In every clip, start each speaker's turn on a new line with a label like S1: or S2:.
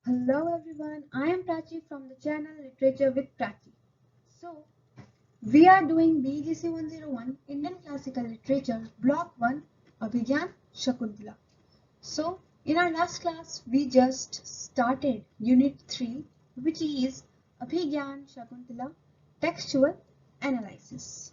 S1: Hello everyone, I am Prachi from the channel Literature with Prachi. So, we are doing BGC 101 Indian Classical Literature Block 1 Abhigyan Shakuntala. So, in our last class, we just started Unit 3, which is Abhigyan Shakuntala Textual Analysis.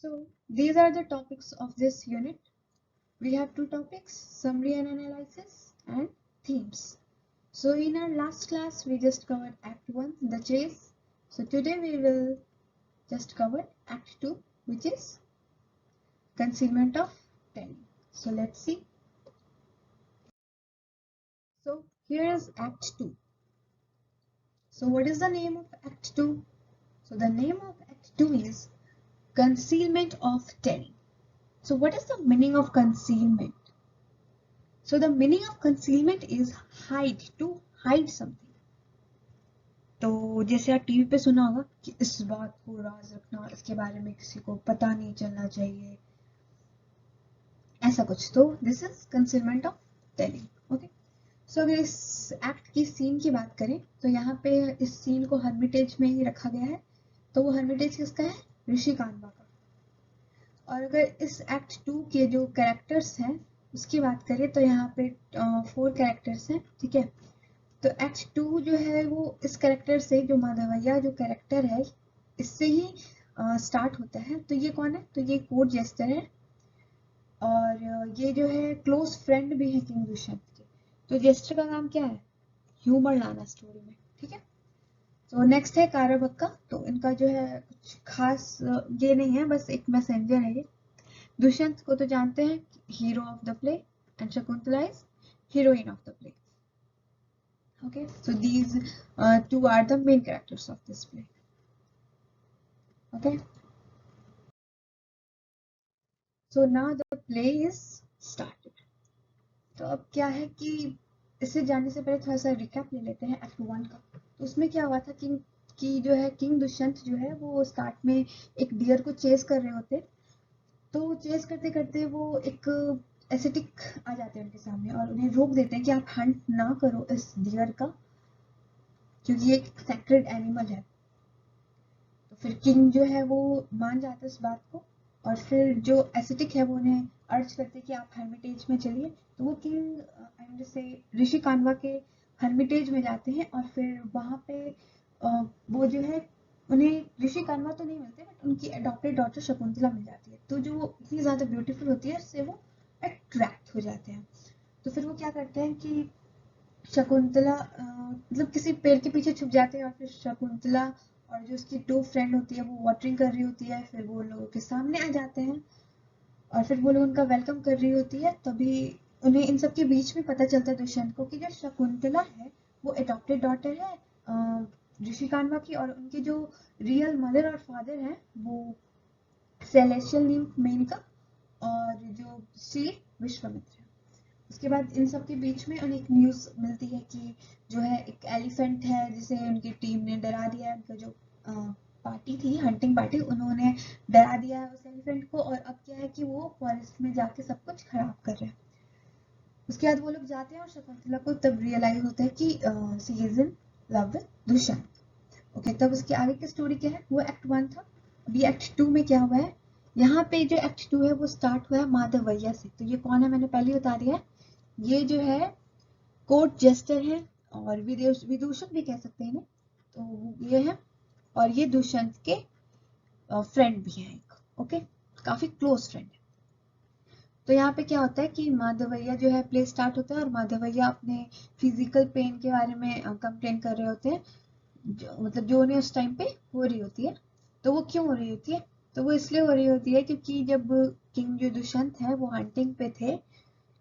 S1: So, these are the topics of this unit. We have two topics, summary and analysis, and themes. So in our last class, we just covered Act 1, the chase. So today we will just cover Act 2, which is concealment of telling. So let's see. So here is Act 2. So what is the name of Act 2? So the name of Act 2 is concealment of telling. So what is the meaning of concealment? So the meaning of concealment is hide, to hide something. तो जैसे आप TV पे सुना होगा कि इस बात को राज रखना, इसके बारे में किसी को पता नहीं चलना चाहिए, ऐसा कुछ. तो this is concealment of telling. Okay, so अगर इस एक्ट की सीन की बात करें तो यहाँ पे इस सीन को हर्मिटेज में ही रखा गया है. तो वो हर्मिटेज किसका है? ऋषि कानवा का. और अगर इस एक्ट 2 के जो कैरेक्टर्स हैं उसकी बात करें तो यहाँ पे 4 कैरेक्टर्स हैं. ठीक है, तो एक्ट 2 जो है वो इस कैरेक्टर से, जो माधवैया जो कैरेक्टर है, इससे ही स्टार्ट होता है. तो ये कौन है? तो ये कोर्ट जेस्टर है और ये जो है क्लोज फ्रेंड भी है किंग दुष्यंत के. तो जेस्टर का काम क्या है? ह्यूमर लाना स्टोरी में. ठीक है, तो नेक्स्ट है कारबक्का. तो इनका जो है कुछ खास ये नहीं है, बस एक मैसेंजर है ये. दुष्यंत को तो जानते हैं, hero of the play, and Shakuntala is heroine of the play. Okay, so these two are the main characters of this play. Okay, so now the play is started. तो अब क्या है कि इससे जाने से पहले थोड़ा सा रिकैप ले लेते हैं एक्ट 1 का. तो उसमें क्या हुआ था कि जो है किंग दुष्यंत जो है वो स्टार्ट में एक डियर को चेस कर रहे होते. तो चेस करते करते वो एक एसेटिक आ जाते हैं उनके सामने और उन्हें रोक देते हैं कि आप हंट ना करो इस डियर का, क्योंकि ये एक सैक्रेड एनिमल है. तो फिर किंग जो है वो मान जाता है इस बात को और फिर जो एसेटिक है वो उन्हें अर्ज करते कि आप हर्मिटेज में चलिए. तो वो किंग एंड से ऋषि कानवा के हर्मिटेज में जाते हैं और फिर वहाँ पे वो जो है उन्हें ऋषि कानवा तो नहीं मिलते बट उनकी अडॉप्टेड डॉटर शकुंतला मिल जाती है. तो जो इतनी ज़्यादा ब्यूटीफुल होती है उससे वो अट्रैक्ट हो जाते हैं. तो फिर वो क्या करते हैं कि शकुंतला मतलब किसी पेड़ के पीछे छुप जाते हैं और फिर शकुंतला और जो उसकी 2 फ्रेंड होती है वो वाटरिंग कर रही होती है. फिर वो लोगों के सामने आ जाते हैं और फिर वो लोग उनका वेलकम कर रही होती है. तभी उन्हें इन सब के बीच में पता चलता है दुष्यंत को कि जो शकुंतला है वो अडॉप्टेड डॉटर है ऋषि कानवा की, और उनके जो रियल मदर और फादर हैं वो सेलेस्टियल नीम मेनका और जो श्री विश्वामित्र है. उसके बाद इन सब के बीच में उन्हें एक न्यूज़ मिलती है कि जो है एक एलिफेंट है जिसे उनकी टीम ने डरा दिया है. उनका जो पार्टी थी, हंटिंग पार्टी, उन्होंने डरा दिया है उस एलिफेंट को और अब क्या है कि वो फॉरेस्ट में जाके सब कुछ खराब कर रहे हैं. उसके बाद वो लोग जाते हैं और शकुंतला को तब रियलाइज होता है कि she is in love with Dushyant. Okay, तब उसके आगे की स्टोरी क्या है? वो एक्ट 1 था. अभी एक्ट 2 में क्या हुआ है? यहाँ पे जो एक्ट 2 है वो स्टार्ट हुआ है माधवैया से. तो ये कौन है मैंने पहले बता दिया है. ये जो है कोर्ट जेस्टर है और विदूषक भी कह सकते हैं. तो ये है और ये दुष्यंत के फ्रेंड भी हैं एक. ओके, काफी क्लोज फ्रेंड है. तो यहाँ पे क्या होता है कि माधवैया जो है प्ले स्टार्ट होता है और माधवैया अपने फिजिकल पेन के बारे में कंप्लेन कर रहे होते हैं, मतलब जो उन्हें उस टाइम पे हो रही होती है. तो वो क्यों हो रही होती है? तो वो इसलिए हो रही होती है क्योंकि जब किंग जो दुष्यंत है वो हंटिंग पे थे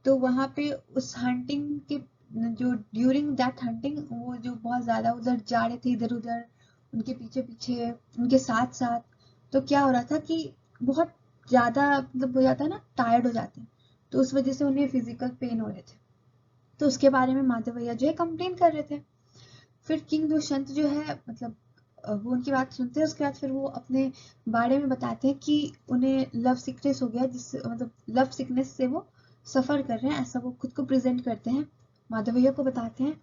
S1: तो वहाँ पे उस हंटिंग के जो ड्यूरिंग दैट हंटिंग वो जो बहुत ज़्यादा उधर जा रहे थे, इधर उधर उनके पीछे पीछे उनके साथ साथ. तो क्या हो रहा था कि बहुत ज़्यादा मतलब हो जाता है ना, टायर्ड हो जाते हैं. तो उस वजह से उन्हें फिजिकल पेन हो रहे थे. तो उसके बारे में माधवैया जो है कंप्लेन कर रहे थे. फिर किंग दुष्यंत जो है मतलब वो उनकी बात सुनते हैं. उसके बाद फिर वो अपने बारे में बताते हैं कि उन्हें लव सिकनेस हो गया, जिससे मतलब लव सिकनेस से वो सफर कर रहे हैं, ऐसा वो खुद को प्रेजेंट करते हैं, माधव भैया को बताते हैं।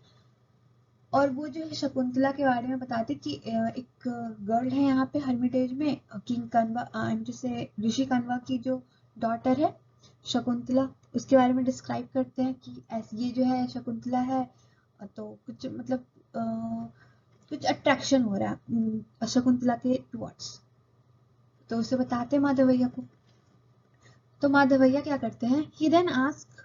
S1: और वो जो है शकुंतला के बारे में बताते कि एक गर्ल है यहाँ पे हर्मिटेज में, किंग कन्वा जैसे ऋषि कन्वा की जो डॉटर है शकुंतला, उसके बारे में डिस्क्राइब करते हैं कि ऐसे ये जो है शकुंतला है, तो कुछ मतलब कुछ अट्रैक्शन हो रहा है शकुंतला के टुवर्ड्स, तो उसे बताते हैं माधव भैया को। तो माधव भैया क्या करते हैं, ही देन आस्क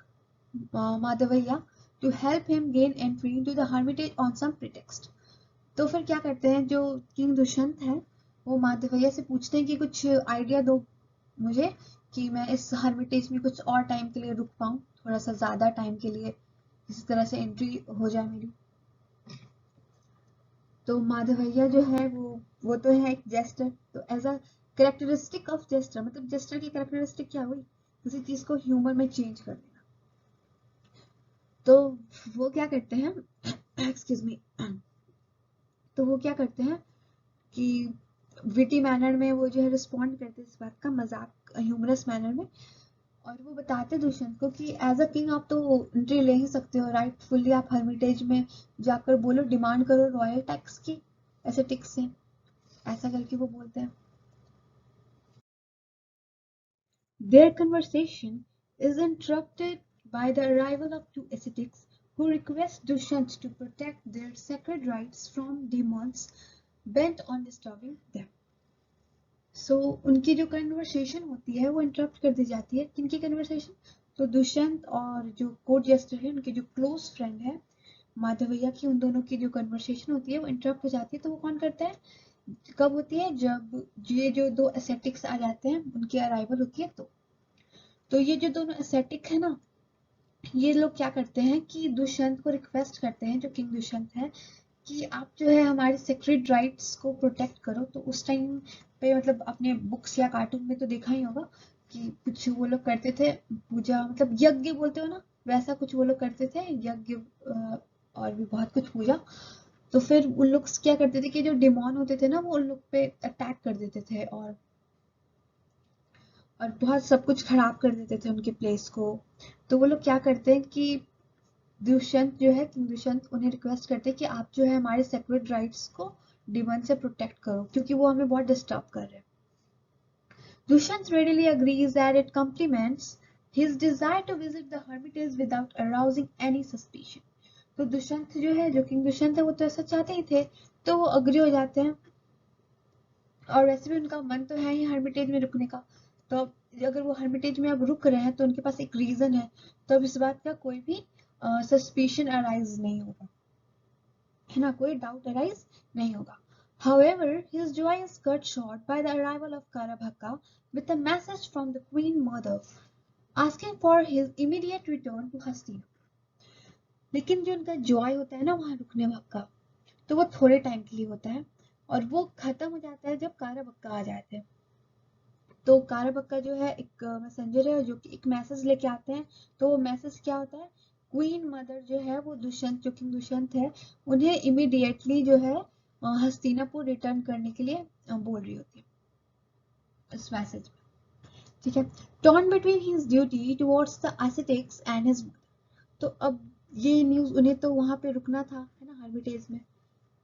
S1: माधव भैया to help him gain entry into the hermitage on some pretext. तो फिर क्या करते हैं, जो किंग दुष्यंत है वो माधव भैया से पूछते हैं कि कुछ आइडिया दो मुझे कि मैं इस हर्मिटेज में कुछ और टाइम के लिए रुक पाऊँ, थोड़ा सा ज़्यादा टाइम के लिए, किसी तरह से एंट्री हो जाए मेरी। तो माधव भैया जो है वो तो है एक जेस्टर, तो as a characteristic of jester, मतलब जेस्टर की कैरेक्टरिस्टिक क्या हुई, किसी चीज़ को ह्यूमर में चेंज कर देना। तो वो क्या करते हैं एक्सक्यूज मी, तो वो क्या करते हैं कि विटी मैनर में वो जो है रिस्पॉन्ड करते हैं इस बात का, मजाक ह्यूमरस मैनर में। और वो बताते दुष्यंत को कि एज अ किंग आप तो एंट्री ले ही सकते हो, राइटफुली आप हर्मिटेज में जाकर बोलो, डिमांड करो रॉयल टैक्स की, ऐसे टिक्स से, ऐसा करके वो बोलते हैं। Their conversation is interrupted by the arrival of two ascetics who request Dushyant to protect their sacred rights from demons bent on disturbing them. So उनकी जो कन्वर्सेशन होती है वो इंटरप्ट कर दी जाती है। किनकी कन्वर्सेशन? तो दुष्यंत और जो कोर्ट जेस्टर है, उनके जो क्लोज फ्रेंड है माधव भैया की, उन दोनों की जो कन्वर्सेशन होती है वो इंटरप्ट हो जाती है। तो वो कौन करता है, कब होती है, जब ये जो दो एसेटिक्स आ जाते हैं, उनकी अराइवल होती है। तो ये जो दोनों एसेटिक है ना, ये लोग क्या करते हैं कि दुष्यंत को रिक्वेस्ट करते हैं, जो किंग दुष्यंत है, कि आप जो है हमारे सेक्रेड राइट्स को प्रोटेक्ट करो। तो उस टाइम पे मतलब अपने बुक्स या कार्टून में तो देखा ही होगा कि कुछ वो लोग करते थे पूजा, मतलब यज्ञ बोलते हो ना, वैसा कुछ वो लोग करते थे, यज्ञ और भी बहुत कुछ पूजा। तो फिर उन लोग क्या करते थे कि जो डिमॉन होते थे ना, वो उन लोग पे अटैक कर देते थे और बहुत सब कुछ खराब कर देते थे उनके प्लेस को। तो वो लोग क्या करते हैं कि दुष्यंत जो है, किंग दुष्यंत, उन्हें रिक्वेस्ट करते हैं कि आप जो है हमारे सेक्रेड राइट्स को डिमन से प्रोटेक्ट करो, क्योंकि वो हमें बहुत डिस्टर्ब कर रहे हैं। Dushyant readily agrees that it complements his desire to visit the hermitage without arousing any suspicion. तो दुष्यंत जो है, जो किंग दुष्यंत है, वो तो ऐसा चाहते ही थे, तो वो अग्री हो जाते हैं। और वैसे भी उनका मन तो है ही हर्मिटेज में रुकने का, तो अगर वो हर्मिटेज में अब रुक रहे हैं तो उनके पास एक रीजन है, तो अब इस बात का कोई भी सस्पिशन अराइज नहीं होगा, है ना, कोई डाउट अराइज नहीं होगा। However, his joy is cut short by the arrival of Karabhaka with a message from the Queen Mother asking for his immediate return to Hastina. लेकिन जो उनका जॉय होता है ना वहां रुकने का, तो वो थोड़े टाइम के लिए होता है, और वो खत्म हो जाता है जब काराबक्का आ जाते हैं। तो काराबक्का जो है एक मैसेंजर है जो कि एक मैसेज लेके आते हैं। तो वो मैसेज क्या होता है, क्वीन मदर जो है वो दुष्यंत, जो किंग दुष्यंत है, उन्हें इमीडिएटली जो है हस्तिनापुर रिटर्न करने के लिए बोल रही होती है इस मैसेज में, ठीक है। Torn between his duty towards the ascetics and his, तो अब ये न्यूज, उन्हें तो वहां पे रुकना था, है ना, हर्मिटेज में,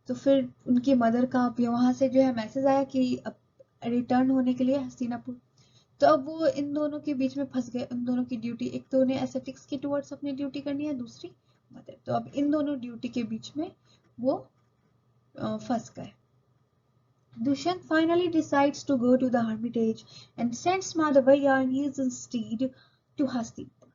S1: तो फिर उनकी मदर का वहां से जो है मैसेज आया कि अब रिटर्न होने के लिए हस्तिनापुर। तो अब वो इन दोनों के बीच में फंस गए, उन दोनों की ड्यूटी, एक तो उन्हें एसेटिक्स के टुवर्ड्स अपनी ड्यूटी करनी है, दूसरी मदर, तो अब इन दोनों ड्यूटी के बीच में वो फंस गए। Dushyant finally decides to go to the hermitage and sends Madhavaya and his steed to Hastinapur.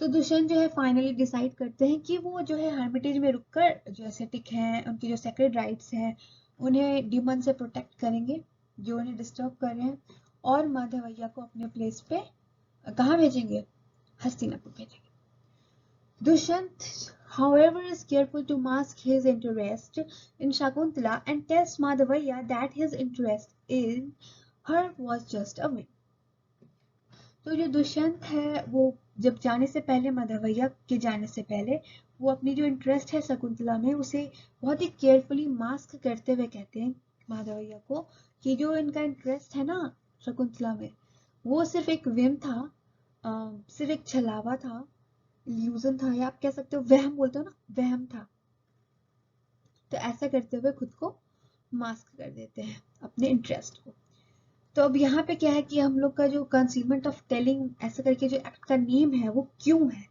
S1: तो दुष्यंत जो है फाइनली डिसाइड करते हैं कि वो जो है हर्मिटेज में रुककर जो एसेटिक हैं, उनके जो सेक्रेड राइट्स हैं, उन्हें डिमन से प्रोटेक्ट करेंगे जो उन्हें डिस्टर्ब कर रहे हैं, और माधवैया को अपने प्लेस पे कहाँ भेजेंगे, हस्तिनापुर भेजेंगे। Dushyant, however, is careful to mask his interest in Shakuntala and tells Madhavaya that his interest in her was just a whim. तो जो दुष्यंत है वो जब जाने से पहले, माधवैया के जाने से पहले, वो अपनी जो इंटरेस्ट है शकुंतला में उसे बहुत ही केयरफुली मास्क करते हुए कहते हैं माधवैया को कि जो इनका इंटरेस्ट है ना शकुंतला में, वो सिर्फ एक विम था, सिर्फ एक छलावा था, इल्यूजन था, या आप कह सकते हो वहम बोलते हो ना, वहम था। तो ऐसा करते हुए खुद को मास्क कर देते हैं अपने इंटरेस्ट को। तो अब यहाँ पे क्या है कि हम लोग का जो कंसीलमेंट ऑफ टेलिंग ऐसा करके जो एक्ट का नेम है वो क्यों है,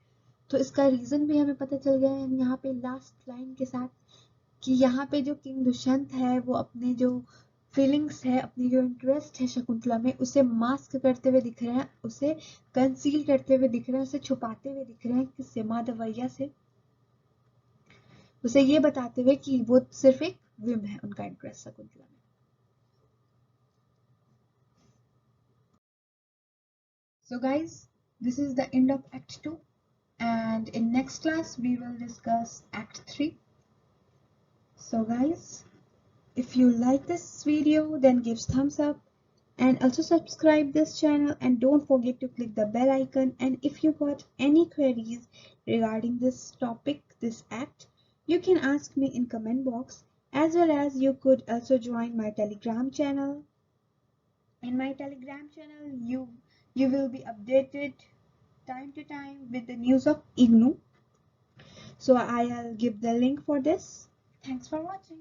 S1: तो इसका रीजन भी हमें पता चल गया है यहाँ पे लास्ट लाइन के साथ, कि यहाँ पे जो किंग दुष्यंत है वो अपने जो फीलिंग्स है, अपनी जो इंटरेस्ट है शकुंतला में, उसे मास्क करते हुए दिख रहे हैं, उसे कंसील करते हुए दिख रहे हैं, उसे छुपाते हुए दिख रहे हैं किससे, माधवैया से, उसे ये बताते हुए कि वो सिर्फ एक विम है उनका इंटरेस्ट शकुंतला में। So guys, this is the end of Act 2, and in next class we will discuss Act 3. So guys, if you like this video, then give thumbs up and also subscribe this channel, and don't forget to click the bell icon. And if you got any queries regarding this topic, this act, you can ask me in comment box, as well as you could also join my Telegram channel. In my Telegram channel, you will be updated time to time with the news of IGNOU. So I'll give the link for this. Thanks for watching.